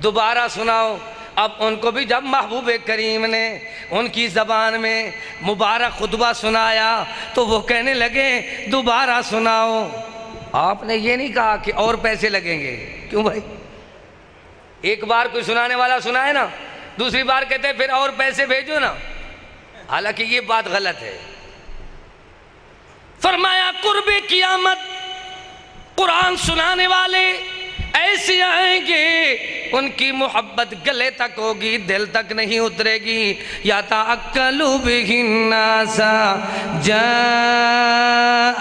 دوبارہ سناؤ۔ اب ان کو بھی جب محبوب کریم نے ان کی زبان میں مبارک خطبہ سنایا تو وہ کہنے لگے دوبارہ سناؤ۔ آپ نے یہ نہیں کہا کہ اور پیسے لگیں گے، کیوں بھائی؟ ایک بار کوئی سنانے والا سنائے نا، دوسری بار کہتے ہیں پھر اور پیسے بھیجو نا، حالانکہ یہ بات غلط ہے۔ فرمایا قرب قیامت قرآن سنانے والے ایسے آئیں گے ان کی محبت گلے تک ہوگی، دل تک نہیں اترے گی. یَتَعَقَّلُ بِهِ النَّاسَ جَاءَ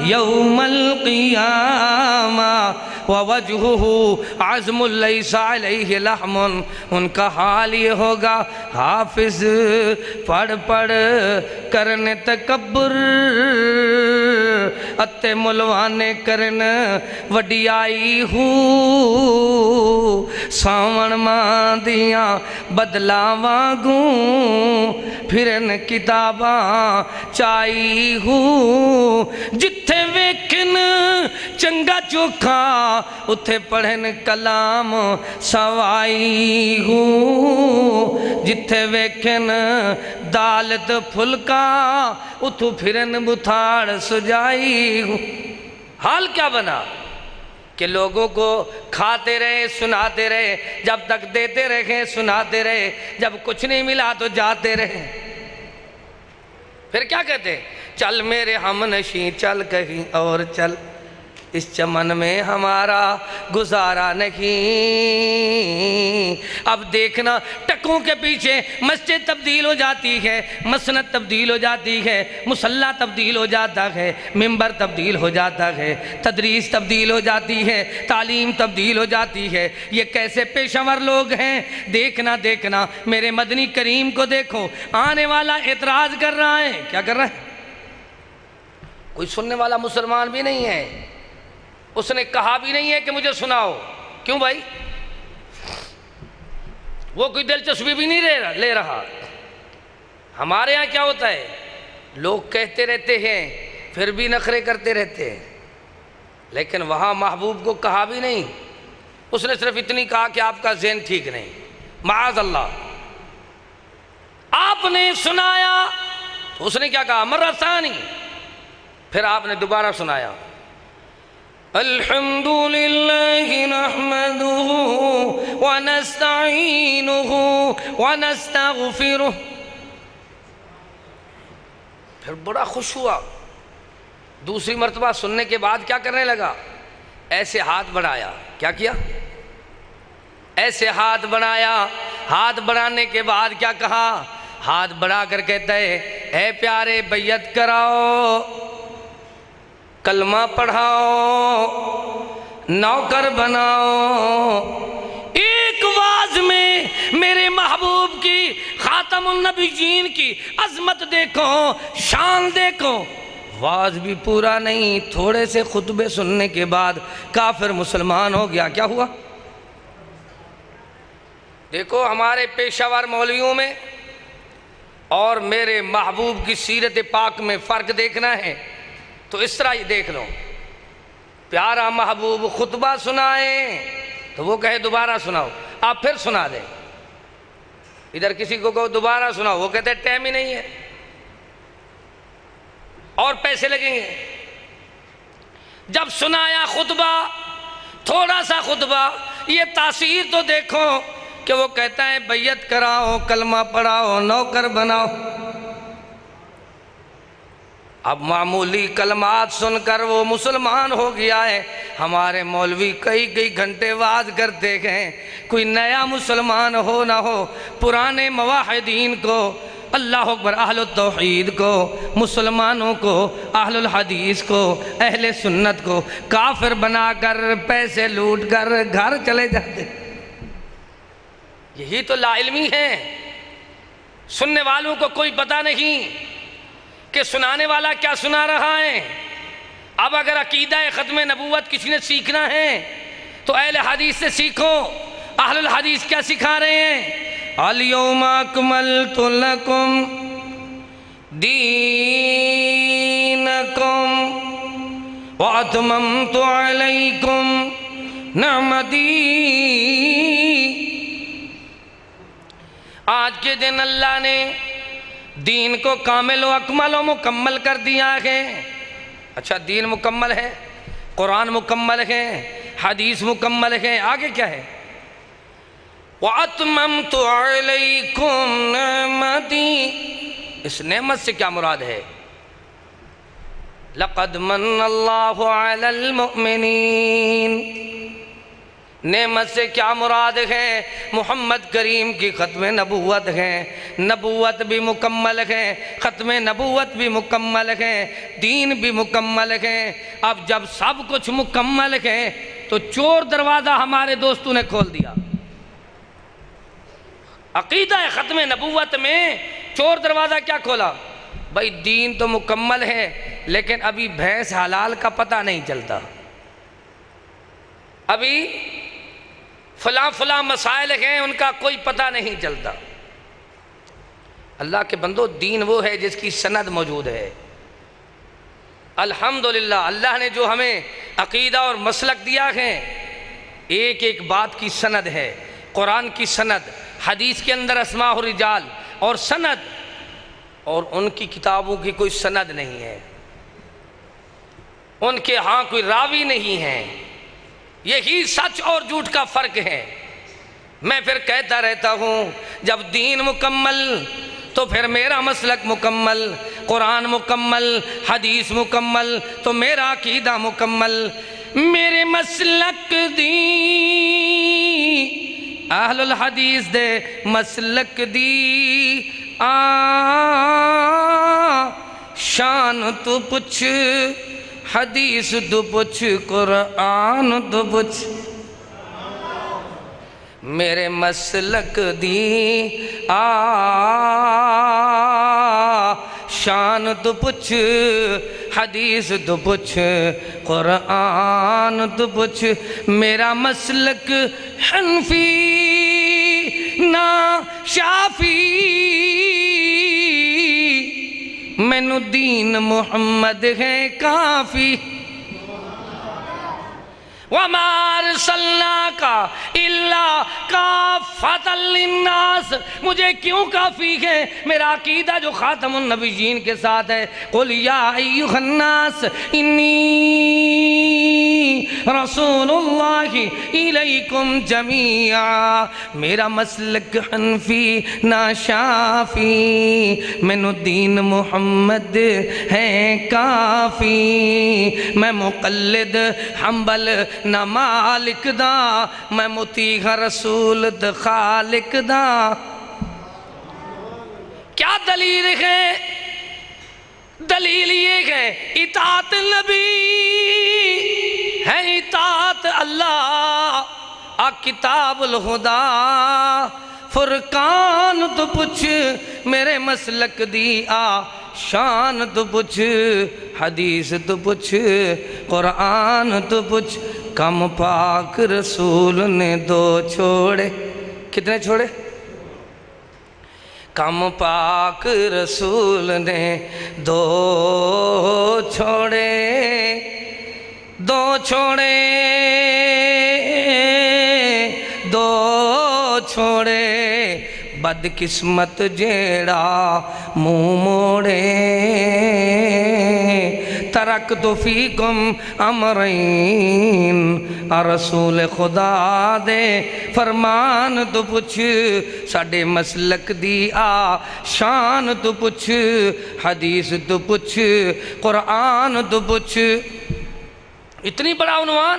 يَوْمَ الْقِيَامَةِ وَوَجْهُهُ عَزْمٌ لَيْسَ عَلَيْهِ لَحْمٌ. ان کا حال یہ ہوگا، حافظ پڑھ پڑھ کرنے تکبر، اتے ملوانے کرن وڈیائی ہوں، ساون ماں دیاں بدلاں وانگوں پھرن کتاباں چائی ہوں. جتھے ویکھن چنگا چوکھا اتھے پڑھن کلام سوائی ہوں. جتھے ویکھن دالت پھلکا اتھو پھرن بتھاڑ سجائی ہوں. حال کیا بنا کہ لوگوں کو کھاتے رہے، سناتے رہے، جب تک دیتے رہے سناتے رہے، جب کچھ نہیں ملا تو جاتے رہے. پھر کیا کہتے؟ چل میرے ہم نشیں چل کہیں اور چل، اس چمن میں ہمارا گزارا نہیں. اب دیکھنا ٹکوں کے پیچھے مسجد تبدیل ہو جاتی ہے، مسند تبدیل ہو جاتی ہے، مصلی تبدیل ہو جاتا ہے، منبر تبدیل ہو جاتا ہے، تدریس تبدیل ہو جاتی ہے، تعلیم تبدیل ہو جاتی ہے. یہ کیسے پیشہ ور لوگ ہیں. دیکھنا دیکھنا میرے مدنی کریم کو دیکھو. آنے والا اعتراض کر رہا ہے. کیا کر رہا ہے؟ کوئی سننے والا مسلمان بھی نہیں ہے، اس نے کہا بھی نہیں ہے کہ مجھے سناؤ. کیوں بھائی؟ وہ کوئی دلچسپی بھی نہیں لے رہا. ہمارے ہاں کیا ہوتا ہے، لوگ کہتے رہتے ہیں پھر بھی نخرے کرتے رہتے ہیں، لیکن وہاں محبوب کو کہا بھی نہیں. اس نے صرف اتنی کہا کہ آپ کا ذہن ٹھیک نہیں. معاذ اللہ. آپ نے سنایا تو اس نے کیا کہا؟ مرہ ثانی. پھر آپ نے دوبارہ سنایا، الحمد للہ نحمدہ ونستعینہ ونستغفرہ. پھر بڑا خوش ہوا. دوسری مرتبہ سننے کے بعد کیا کرنے لگا؟ ایسے ہاتھ بڑھایا. کیا کیا؟ ایسے ہاتھ بڑھایا. ہاتھ بڑھانے کے بعد کیا کہا؟ ہاتھ بڑھا کر کہتا ہے اے پیارے بیعت کراؤ، کلمہ پڑھاؤ، نوکر بناؤ. ایک واز میں میرے محبوب کی، خاتم النبیین کی عظمت دیکھو، شان دیکھو. واز بھی پورا نہیں، تھوڑے سے خطبے سننے کے بعد کافر مسلمان ہو گیا. کیا ہوا؟ دیکھو ہمارے پیشہ ور مولویوں میں اور میرے محبوب کی سیرت پاک میں فرق دیکھنا ہے تو اس طرح ہی دیکھ لو. پیارا محبوب خطبہ سنائیں تو وہ کہے دوبارہ سناؤ، آپ پھر سنا دیں. ادھر کسی کو کہو دوبارہ سناؤ، وہ کہتے ٹائم ہی نہیں ہے اور پیسے لگیں گے. جب سنایا خطبہ، تھوڑا سا خطبہ، یہ تاثیر تو دیکھو کہ وہ کہتا ہے بیعت کراؤ، کلمہ پڑھاؤ، نوکر بناؤ. اب معمولی کلمات سن کر وہ مسلمان ہو گیا ہے. ہمارے مولوی کئی گھنٹے واز کرتے ہیں. کوئی نیا مسلمان ہو نہ ہو، پرانے موحدین کو، اللہ اکبر، اہل التوحید کو، مسلمانوں کو، اہل الحدیث کو، اہل سنت کو کافر بنا کر پیسے لوٹ کر گھر چلے جاتے. یہی تو لا علمی ہے. سننے والوں کو کوئی پتہ نہیں کہ سنانے والا کیا سنا رہا ہے. اب اگر عقیدہ ختم نبوت کسی نے سیکھنا ہے تو اہل حدیث سے سیکھو. اہل الحدیث کیا سکھا رہے ہیں؟ الیوم اکملت لکم دینکم واتممت علیکم نعمتی. آج کے دن اللہ نے دین کو کامل و اکمل و مکمل کر دیا ہے. اچھا دین مکمل ہے، قرآن مکمل ہے، حدیث مکمل ہے، آگے کیا ہے؟ وَأَتْمَمْتُ عَلَيْكُمْ نِعْمَتِي. اس نعمت سے کیا مراد ہے؟ لَقَدْ مَنَّ اللَّهُ عَلَى الْمُؤْمِنِينَ نعمت سے کیا مراد ہے؟ محمد کریم کی ختم نبوت ہے، نبوت بھی مکمل ہے، ختم نبوت بھی مکمل ہے، دین بھی مکمل ہے۔ اب جب سب کچھ مکمل ہے تو چور دروازہ ہمارے دوستوں نے کھول دیا۔ عقیدہ ختم نبوت میں چور دروازہ کیا کھولا؟ بھائی دین تو مکمل ہے لیکن ابھی بھینس حلال کا پتہ نہیں چلتا، ابھی فلاں مسائل ہیں ان کا کوئی پتہ نہیں چلتا۔ اللہ کے بندو، دین وہ ہے جس کی سند موجود ہے۔ الحمدللہ اللہ نے جو ہمیں عقیدہ اور مسلک دیا ہے، ایک ایک بات کی سند ہے، قرآن کی سند، حدیث کے اندر اسماء الرجال اور سند، اور ان کی کتابوں کی کوئی سند نہیں ہے، ان کے ہاں کوئی راوی نہیں ہے۔ یہی سچ اور جھوٹ کا فرق ہے۔ میں پھر کہتا رہتا ہوں جب دین مکمل تو پھر میرا مسلک مکمل، قرآن مکمل، حدیث مکمل تو میرا عقیدہ مکمل۔ میرے مسلک دی اہل الحدیث دے مسلک دی شان تو پچھ، حدیث تو پچھ، قرآن تو پچھ۔ میرے مسلک دی شان تو پچھ، حدیث تو پچھ، قرآن تو پچھ۔ میرا مسلک حنفی نہ شافی، مینو دین محمد ہے کافی۔ وَمَا أَرْسَلْنَاكَ إِلَّا كَافَّةً لِلنَّاسِ، مجھے کیوں کافی ہے؟ میرا عقیدہ جو خاتم النبیین کے ساتھ ہے، قُلْ يَا أَيُّهَا النَّاسِ إِنِّي رَسُولُ اللَّهِ إِلَيْكُمْ جَمِيعًا۔ میرا مسلک حنفی نہ شافی، مینو دین محمد ہے کافی۔ میں مقلد حنبل نہ مالک دا، میں مطیع رسول دا خالق دا۔ کیا دلیل ہے؟ دلیل یہ ہے اطاعت نبی ہے اطاعت اللہ۔ کتاب الہدا فرقان تو پچھ، میرے مسلک دی شان تو پچھ، حدیث تو پچھ، قرآن تو پچھ۔ کم پاک رسول نے دو چھوڑے، کتنے چھوڑے؟ کم پاک رسول نے دو چھوڑے، دو چھوڑے، دو چھوڑے۔ بدقسمت جیڑا منہ موڑے، ترکت فیکم امرین، رسول خدا دے فرمان تو پچھ، ساڑے مسلک دی شان تو پچھ، حدیث تو پچھ، قرآن تو پچھ۔ اتنی بڑا عنوان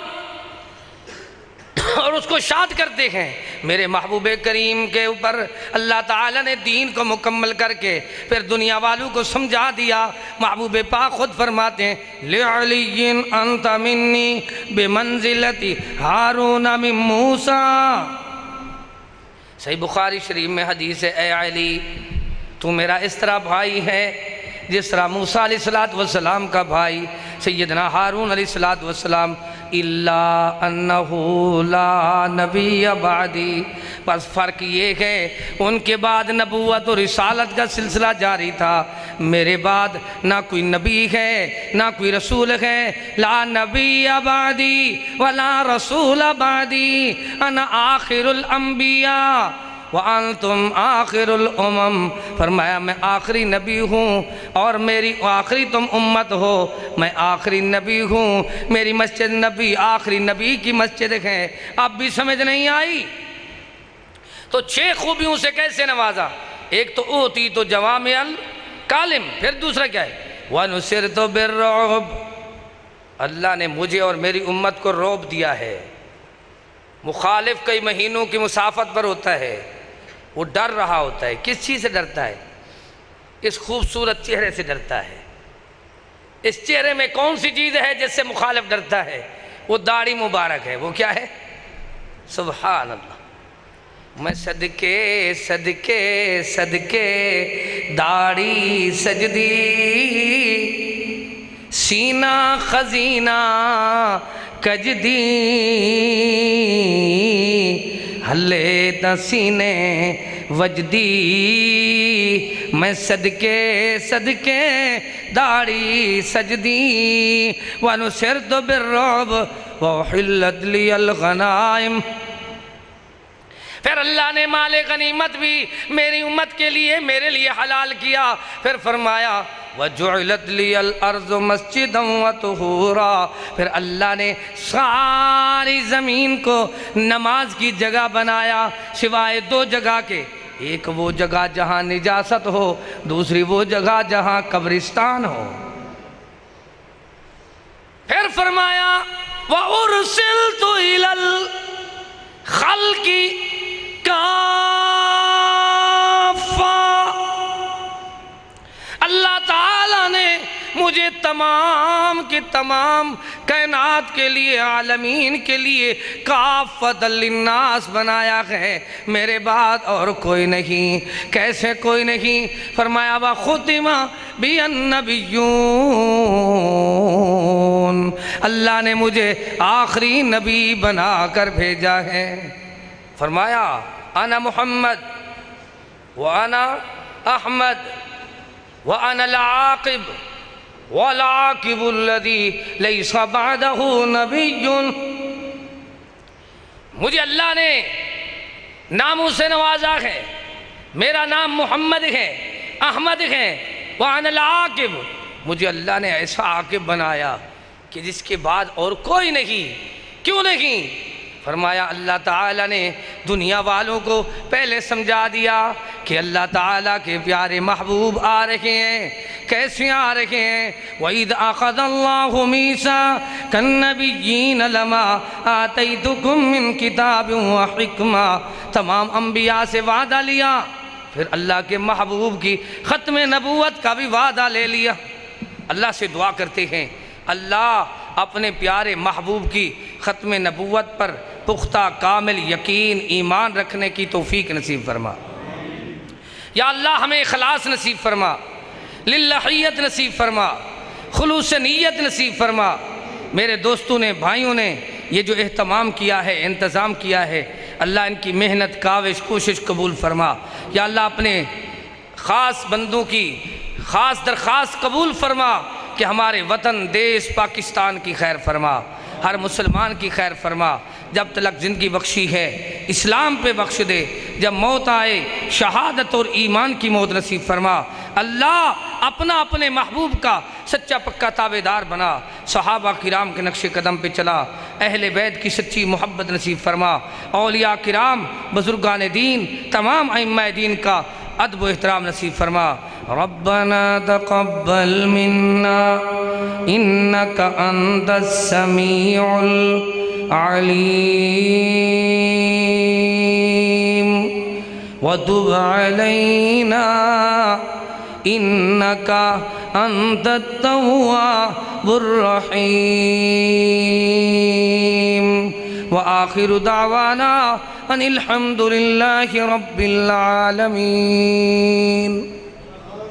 اور اس کو شاد کرتے ہیں۔ میرے محبوب کریم کے اوپر اللہ تعالیٰ نے دین کو مکمل کر کے پھر دنیا والوں کو سمجھا دیا۔ محبوب پاک خود فرماتے ہیں لِعَلِيٍّ أَنْتَ مِنِّي بِمَنزِلَةِ ہارون من موسیٰ۔ صحیح بخاری شریف میں حدیث ہے، اے علی تو میرا اس طرح بھائی ہے جس طرح موسیٰ علیہ السلام کا بھائی سیدنا ہارون علیہ السلام، إِلَّا أَنَّهُ لَا نَبِيَّ بَعْدِي، بس فرق یہ ہے ان کے بعد نبوت اور رسالت کا سلسلہ جاری تھا، میرے بعد نہ کوئی نبی ہے نہ کوئی رسول ہے۔ لا نبی بعدی ولا رسول بعدی، انا آخر الانبیاء وَأَنْتُمْ آخِرُ الْأُمَمْ، فرمایا میں آخری نبی ہوں اور میری آخری تم امت ہو، میں آخری نبی ہوں، میری مسجد نبی آخری نبی کی مسجد ہے۔ اب بھی سمجھ نہیں آئی؟ تو 6 خوبیوں سے کیسے نوازا؟ ایک تو اوتی تو جوامع الکالم، پھر دوسرا کیا ہے؟ وَنُصِرْتُ بِالرُّعْبِ، اللہ نے مجھے اور میری امت کو رعب دیا ہے۔ مخالف کئی مہینوں کی مسافت پر ہوتا ہے، وہ ڈر رہا ہوتا ہے۔ کس چیز سے ڈرتا ہے؟ اس خوبصورت چہرے سے ڈرتا ہے۔ اس چہرے میں کون سی چیز ہے جس سے مخالف ڈرتا ہے؟ وہ داڑھی مبارک ہے۔ وہ کیا ہے؟ سبحان اللہ۔ میں صدقے صدقے صدقے داڑھی سجدی، سینہ خزینہ کجدی، ہلے تا سینے وجدی، میں صدقے صدقے داڑھی سجدی، وَنُسِرْتُ بِالرُّعْبِ وَأُحِلَّتْ لِيَ الْغَنَائِمُ۔ پھر اللہ نے مال غنیمت بھی میری امت کے لیے میرے لیے حلال کیا۔ پھر فرمایا وَجُعِلَتْ لِيَ الْأَرْضُ مَسْجِدًا وَطُهُورًا۔ پھر اللہ نے ساری زمین کو نماز کی جگہ بنایا، سوائے دو جگہ کے، ایک وہ جگہ جہاں نجاست ہو، دوسری وہ جگہ جہاں قبرستان ہو۔ پھر فرمایا وَأُرْسِلْتُ إِلَى الْخَلْقِ اللہ تعالیٰ نے مجھے تمام کی تمام کائنات کے لیے، عالمین کے لیے کافۃ للناس بنایا ہے، میرے بعد اور کوئی نہیں۔ کیسے کوئی نہیں؟ فرمایا وَخُتِمَ بِيَ النَّبِيُّونَ، اللہ نے مجھے آخری نبی بنا کر بھیجا ہے۔ فرمایا انا محمد وانا احمد وانا العاقب والعاقب الذي ليس بعده نبي۔ مجھے اللہ نے ناموں سے نوازا ہے، میرا نام محمد ہے، احمد ہے، وانا العاقب، مجھے اللہ نے ایسا عاقب بنایا کہ جس کے بعد اور کوئی نہیں۔ کیوں نہیں؟ فرمایا اللہ تعالیٰ نے دنیا والوں کو پہلے سمجھا دیا کہ اللہ تعالیٰ کے پیارے محبوب آ رہے ہیں۔ کیسے آ رہے ہیں؟ وَإِذْ أَخَذَ اللَّهُ مِيثَاقَ النَّبِيِّينَ لَمَا آتَيْتُكُم مِّن كِتَابٍ وَحِكْمَةٍ، تمام انبیاء سے وعدہ لیا، پھر اللہ کے محبوب کی ختم نبوت کا بھی وعدہ لے لیا۔ اللہ سے دعا کرتے ہیں اللہ اپنے پیارے محبوب کی ختم نبوت پر پختہ کامل یقین ایمان رکھنے کی توفیق نصیب فرما۔ یا اللہ ہمیں اخلاص نصیب فرما، للہیت نصیب فرما، خلوص نیت نصیب فرما۔ میرے دوستوں نے، بھائیوں نے یہ جو اہتمام کیا ہے، انتظام کیا ہے، اللہ ان کی محنت، کاوش، کوشش قبول فرما۔ یا اللہ اپنے خاص بندوں کی خاص درخواست قبول فرما کہ ہمارے وطن دیش پاکستان کی خیر فرما، ہر مسلمان کی خیر فرما۔ جب تلک زندگی بخشی ہے اسلام پہ بخش دے، جب موت آئے شہادت اور ایمان کی موت نصیب فرما۔ اللہ اپنے محبوب کا سچا پکا تابعدار بنا، صحابہ کرام کے نقش قدم پہ چلا، اہل بیت کی سچی محبت نصیب فرما، اولیاء کرام، بزرگان دین، تمام ائمہ دین کا ادب و احترام نصیب فرما۔ ربنا تقبل منا انك انت السميع العليم وتب علينا انك انت التواب الرحيم وآخر دعوانا ان الحمد لله رب العالمين۔